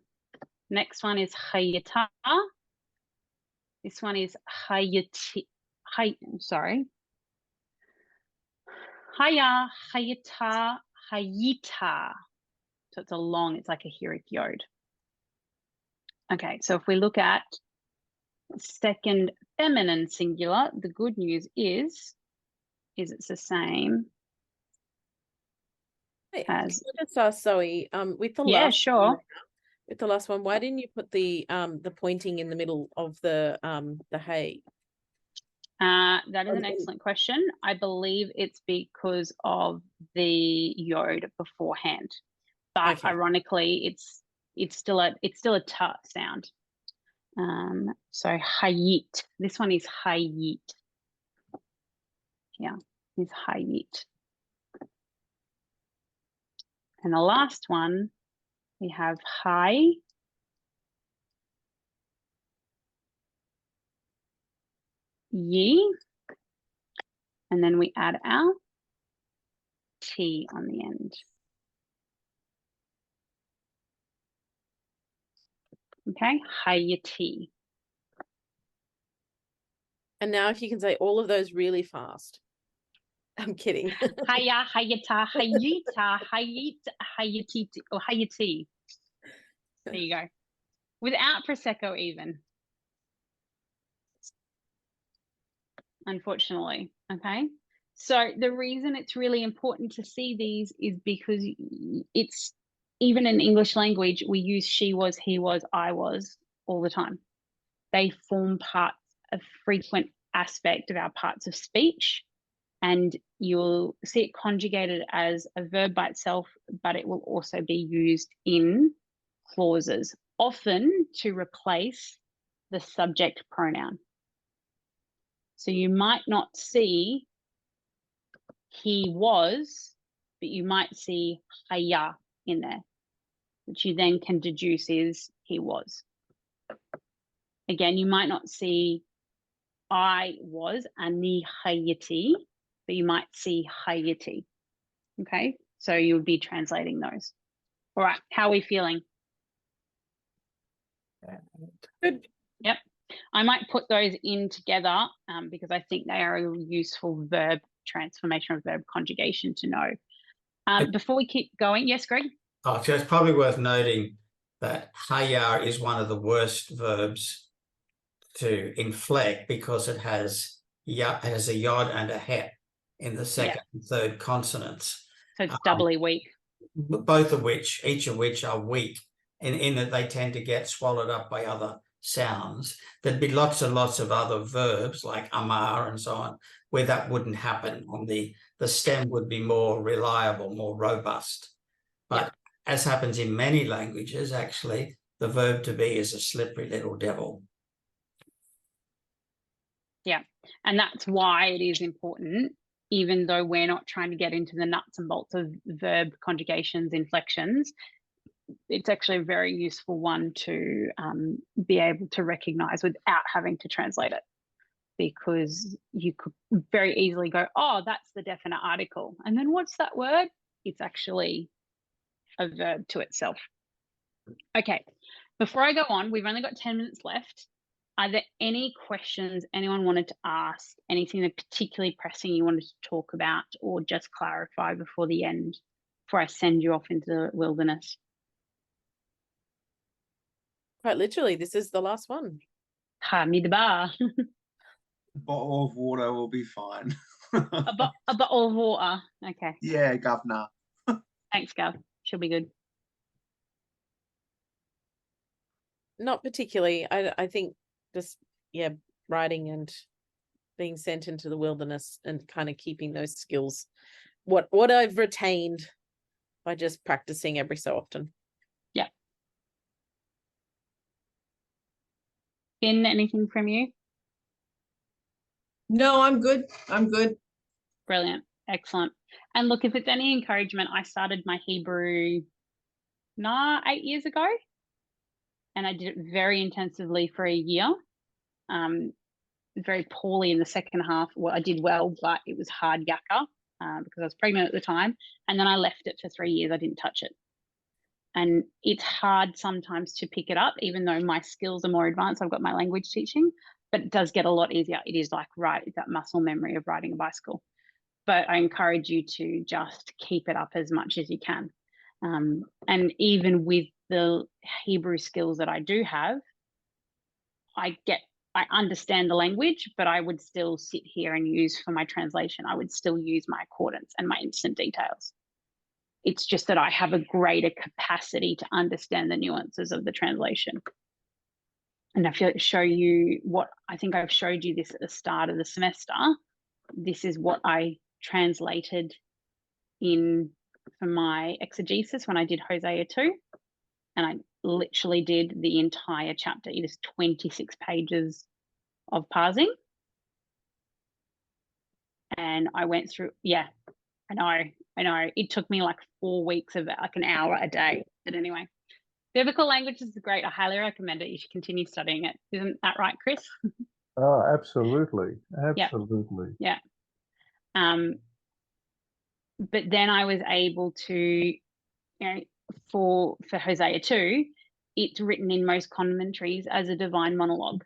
S1: Next one is hayata. This one is hayati. Sorry. Haya, hayata, hayita. So it's it's like a Hierarch yod. Okay, so if we look at second feminine singular, the good news is it's the same as.
S6: Can I just ask Zoe, with the
S1: Yeah,
S6: last
S1: sure.
S6: one, with the last one, why didn't you put the pointing in the middle of the hay?
S1: That is an excellent question. I believe it's because of the yod beforehand, but ironically, it's still a t sound. So hayit. This one is hayit. Yeah, is hayit. And the last one, we have hi, yi, and then we add our T on the end. Okay, hayati.
S6: And now if you can say all of those really fast. I'm kidding.
S1: Haya, hayata, hayita, hayit, hayati, or hayati. There you go. Without Prosecco even. Unfortunately, okay? So the reason it's really important to see these is because it's, even in English language, we use she was, he was, I was all the time. They form parts, a frequent aspect of our parts of speech, and you'll see it conjugated as a verb by itself, but it will also be used in clauses, often to replace the subject pronoun. So you might not see he was, but you might see haya in there, which you then can deduce is he was. Again, you might not see I was ani hayati, but you might see hayati. Okay, so you would be translating those. All right, how are we feeling?
S6: Good.
S1: Yep. I might put those in together because I think they are a useful verb transformation of verb conjugation to know. Before we keep going, yes, Greg?
S4: Oh, so it's probably worth noting that haya is one of the worst verbs to inflect because it has a yod and a het in the second and third consonants.
S1: So it's doubly weak.
S4: Both of which, each of which are weak in that they tend to get swallowed up by other sounds. There'd be lots and lots of other verbs like amar and so on, where that wouldn't happen. On the stem would be more reliable, more robust. But as happens in many languages, actually, the verb to be is a slippery little devil.
S1: Yeah, and that's why it is important, even though we're not trying to get into the nuts and bolts of verb conjugations, inflections. It's actually a very useful one to be able to recognize without having to translate it, because you could very easily go, oh, that's the definite article. And then what's that word? It's actually a verb to itself. Okay, before I go on, we've only got 10 minutes left. Are there any questions anyone wanted to ask? Anything that particularly pressing you wanted to talk about or just clarify before the end, before I send you off into the wilderness?
S6: Quite literally, this is the last one.
S1: Ha, midbar.
S5: A bottle of water will be fine.
S1: a bottle of water. Okay.
S5: Yeah, governor.
S1: Thanks, Gov. She'll be good.
S6: Not particularly. I think just, yeah, writing and being sent into the wilderness and kind of keeping those skills, what I've retained by just practicing every so often.
S1: Yeah. Finn, anything from you?
S3: No, I'm good. I'm good.
S1: Brilliant. Excellent. And look, if it's any encouragement, I started my Hebrew 8 years ago, and I did it very intensively for a year. Very poorly in the second half. Well, I did well, but it was hard yakka because I was pregnant at the time. And then I left it for 3 years. I didn't touch it. And it's hard sometimes to pick it up, even though my skills are more advanced. I've got my language teaching, but it does get a lot easier. It is like, right, that muscle memory of riding a bicycle. But I encourage you to just keep it up as much as you can. And even with the Hebrew skills that I do have, I understand the language, but I would still sit here and use for my translation. I would still use my accordance and my instant details. It's just that I have a greater capacity to understand the nuances of the translation. And if I show you what, I think I've showed you this at the start of the semester. This is what I translated in for my exegesis when I did Hosea 2. And I literally did the entire chapter. It is 26 pages of parsing. And I went through, yeah, I know. It took me like 4 weeks of like an hour a day. But anyway, biblical language is great. I highly recommend it. You should continue studying it. Isn't that right, Chris?
S2: Oh, absolutely. Absolutely.
S1: Yeah. But then I was able to, you know, for Hosea 2, it's written in most commentaries as a divine monologue.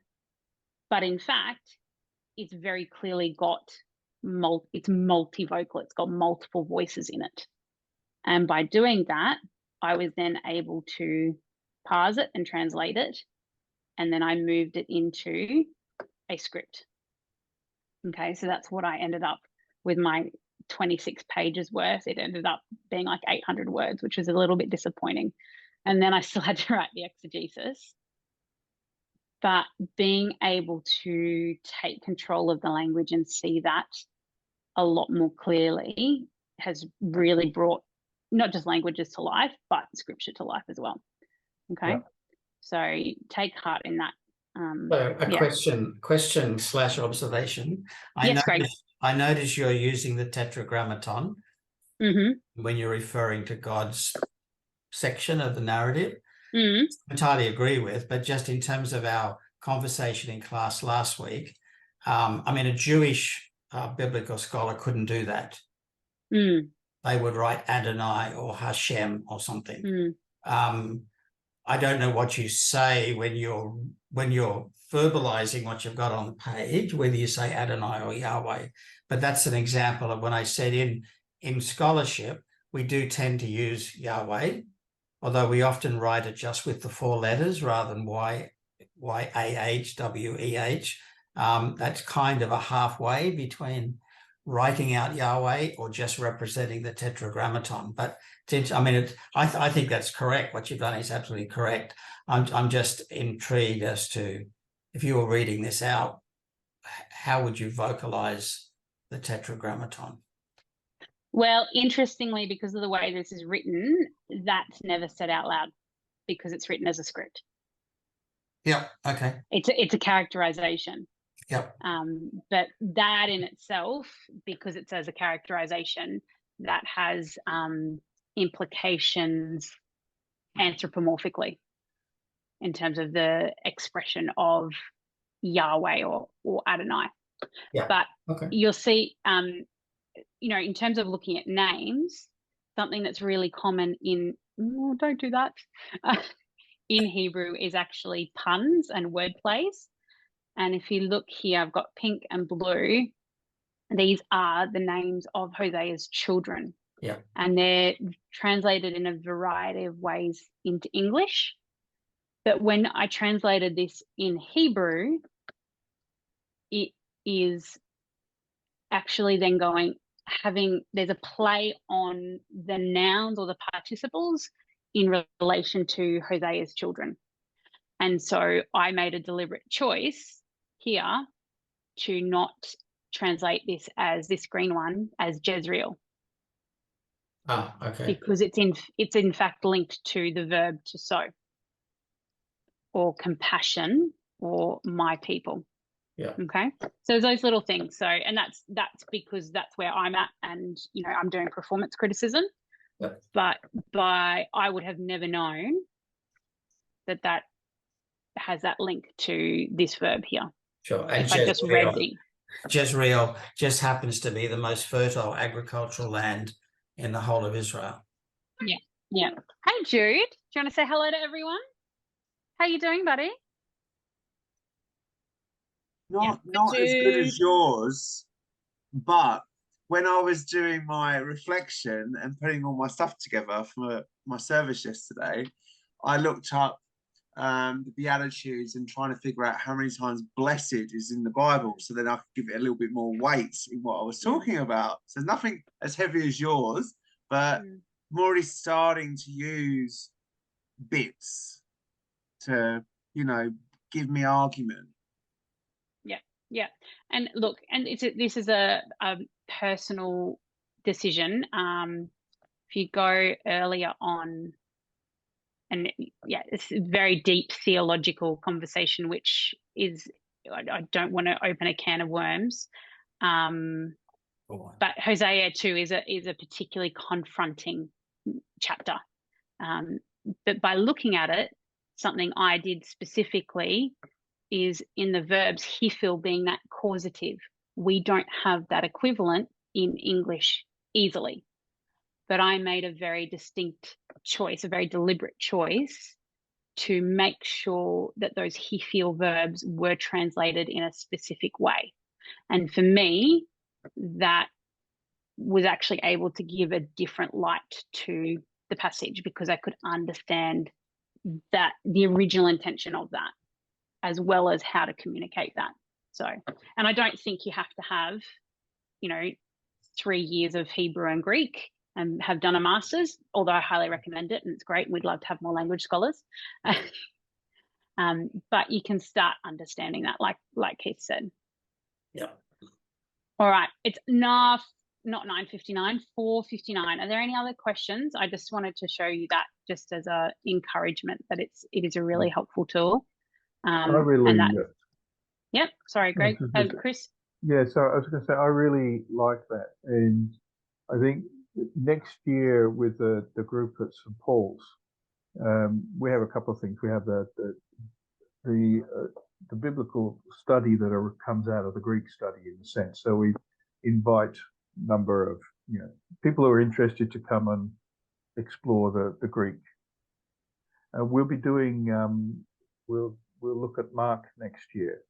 S1: But in fact, it's very clearly got it's multivocal. It's got multiple voices in it. And by doing that, I was then able to parse it and translate it. And then I moved it into a script. Okay, so that's what I ended up with my 26 pages worth. It ended up being like 800 words, which was a little bit disappointing. And then I still had to write the exegesis. But being able to take control of the language and see that a lot more clearly has really brought not just languages to life, but scripture to life as well. Okay. Yeah. So take heart in that.
S4: So a question/observation. I notice you're using the tetragrammaton when you're referring to God's section of the narrative. I entirely agree with, but just in terms of our conversation in class last week, I mean, a Jewish biblical scholar couldn't do that. They would write Adonai or Hashem or something. I don't know what you say when you're verbalizing what you've got on the page, whether you say Adonai or Yahweh. But that's an example of when I said in scholarship, we do tend to use Yahweh, although we often write it just with the 4 letters rather than Y-A-H-W-E-H. That's kind of a halfway between writing out Yahweh or just representing the tetragrammaton. But I mean, I think that's correct. What you've done is absolutely correct. I'm just intrigued as to, if you were reading this out, how would you vocalize the tetragrammaton?
S1: Well, interestingly, because of the way this is written, that's never said out loud because it's written as a script.
S4: Yeah. Okay.
S1: It's a characterization.
S4: Yep.
S1: But that in itself, because it says a characterization, that has implications anthropomorphically in terms of the expression of Yahweh or Adonai.
S4: Yeah.
S1: But
S4: okay.
S1: You'll see, you know, in terms of looking at names, something that's really common in, don't do that, in Hebrew is actually puns and word plays. And if you look here, I've got pink and blue. These are the names of Hosea's children.
S4: Yeah.
S1: And they're translated in a variety of ways into English. But when I translated this in Hebrew, it is actually then there's a play on the nouns or the participles in relation to Hosea's children. And so I made a deliberate choice here to not translate this as this green one as Jezreel,
S4: Ah, okay.
S1: because it's in fact linked to the verb to sow, or compassion, or my people.
S4: Yeah.
S1: Okay. So there's those little things. So, and that's because that's where I'm at, and I'm doing performance criticism.
S4: Yep.
S1: But I would have never known that has that link to this verb here.
S4: Sure. And
S1: If I just read
S4: Jezreel just happens to be the most fertile agricultural land in the whole of Israel.
S1: Yeah. Hey, Jude. Do you want to say hello to everyone? How you doing, buddy?
S5: Not as good as yours, but when I was doing my reflection and putting all my stuff together for my service yesterday, I looked up the Beatitudes and trying to figure out how many times blessed is in the Bible, so then I could give it a little bit more weight in what I was talking about. So nothing as heavy as yours, but I'm already starting to use bits to, give me argument.
S1: Yeah. And look, and this is a personal decision. If you go earlier on, and it's a very deep theological conversation, which is, I don't want to open a can of worms. But Hosea 2 is a particularly confronting chapter. But by looking at it, something I did specifically is in the verbs, hifil being that causative. We don't have that equivalent in English easily. But I made a very distinct choice, a very deliberate choice, to make sure that those hifil verbs were translated in a specific way. And for me, that was actually able to give a different light to the passage, because I could understand that the original intention of that, as well as how to communicate that. So, and I don't think you have to have, 3 years of Hebrew and Greek and have done a master's, although I highly recommend it and it's great. And we'd love to have more language scholars. But you can start understanding that, like Keith said.
S4: Yeah.
S1: All right. It's not 9:59, 4:59. Are there any other questions? I just wanted to show you that just as a encouragement that it is a really helpful tool. Yep. Sorry, Greg. Chris.
S2: Yeah, so I was going to say, I really like that. And I think next year with the group at St. Paul's, we have a couple of things. We have the biblical study that comes out of the Greek study, in a sense. So we invite a number of people who are interested to come and explore the Greek. We'll be doing we'll look at Mark next year.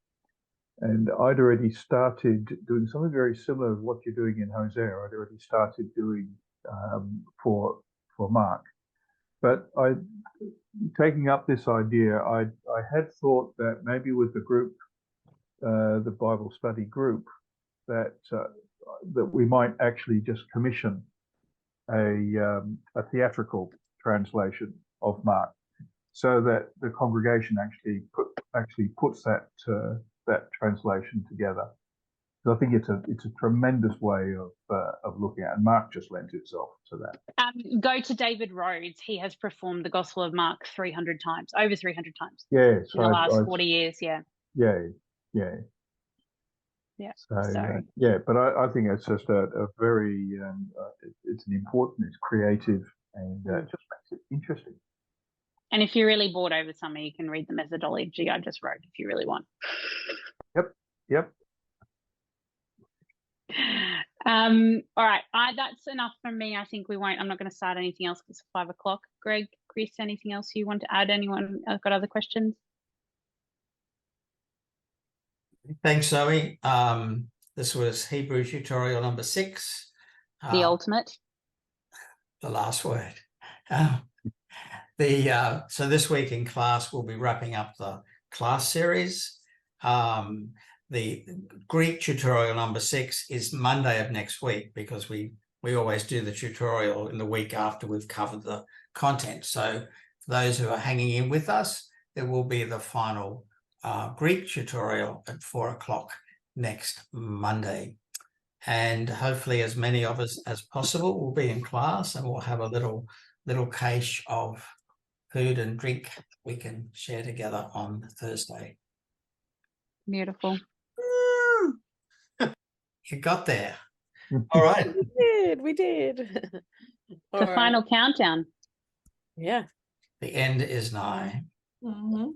S2: And I'd already started doing something very similar to what you're doing in Hosea. I'd already started doing for Mark. But taking up this idea, I had thought that maybe with the group, the Bible study group, that we might actually just commission a theatrical translation of Mark, so that the congregation actually puts that translation together. So I think it's a tremendous way of looking at it. And Mark just lent itself to that.
S1: Go to David Rhodes. He has performed the Gospel of Mark 300 times, over 300 times.
S2: Yeah,
S1: so in the last 40 years. Yeah.
S2: But I think it's just a very it's creative, and it just makes it interesting.
S1: And if you're really bored over summer, you can read the methodology I just wrote if you really want.
S2: Yep.
S1: All right. That's enough from me. I think I'm not going to start anything else because it's 5 o'clock. Greg, Chris, anything else you want to add? Anyone got other questions?
S4: Thanks, Zoe. This was Hebrew tutorial number 6.
S1: The ultimate.
S4: The last word. So this week in class, we'll be wrapping up the class series. The Greek tutorial number 6 is Monday of next week, because we always do the tutorial in the week after we've covered the content. So for those who are hanging in with us, there will be the final Greek tutorial at 4 o'clock next Monday. And hopefully as many of us as possible will be in class, and we'll have a little cache of food and drink we can share together on Thursday.
S1: Beautiful.
S4: You got there. All right.
S6: We did.
S1: The final countdown.
S6: Yeah.
S4: The end is nigh.
S3: Mhm.